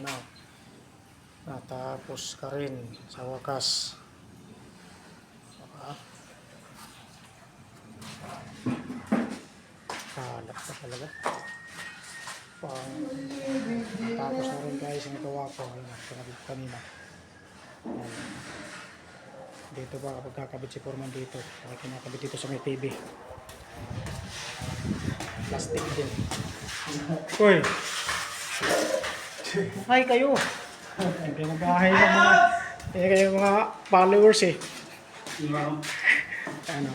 na. Natapos ka rin sa wakas. Kalat pa talaga. Tapos na rin guys ang gawa ko. Ayun, kanina. Ayun. Dito ba kapag kakabit si Foreman dito? Ay, kinakabit dito sa may TV. Plastic din. Uy! Hi kayo! Pinabahay ng mga kayo mga followers eh. Ano?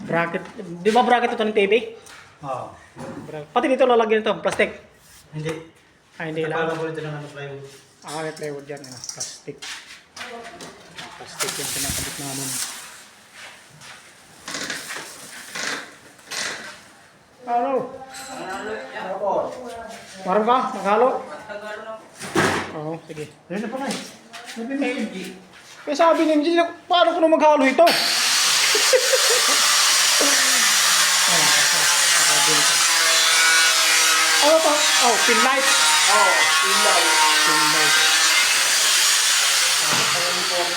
Bracket. Di ba bracket ito ng TV? Oo. Pati dito lalagyan ito, plastic. Hindi. Ay, hindi lang. Nagpapagawa ito ng plywood. May plywood yan. Plastic. Plastic yung pinakabit namin. Halo. Marunong ka? Maghalo? Oo, sige. Ayun na pala eh. Sabi ni MG. Kaya sabi ni MG, paano ko na maghalo ito? Ano to? Oh, pin light. Oo, pin light. Pin light.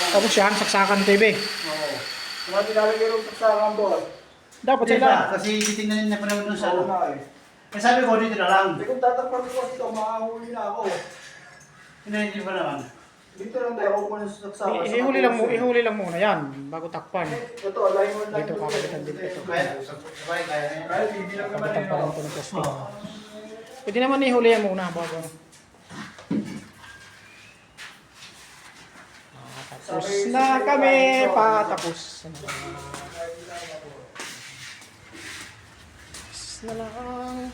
Tapos yan, saksakan TV. Oo. Wala nilalagay rin sa rambol. Dapat Hindi sila. ba? Kasi titingnan niya pa naman doon sa Oo ano. nga eh. Eh sabi ko, dito na lang. Hindi kung tatakpan ko dito, makahuli na ako. Hindi pa naman. Dito lang tayo ako muna sa saksakan. Ihuli lang muna yan, bago takpan. Ito, alignment lang. Dito, kakabitan din ito. Kaya, sabay, kaya na yan. Kaya hindi lang naman Kabitan pa yun. lang ito ng plastic. Pwede naman ihuli yan muna, bago. Tapos na kami, patapos. Tapos na lang.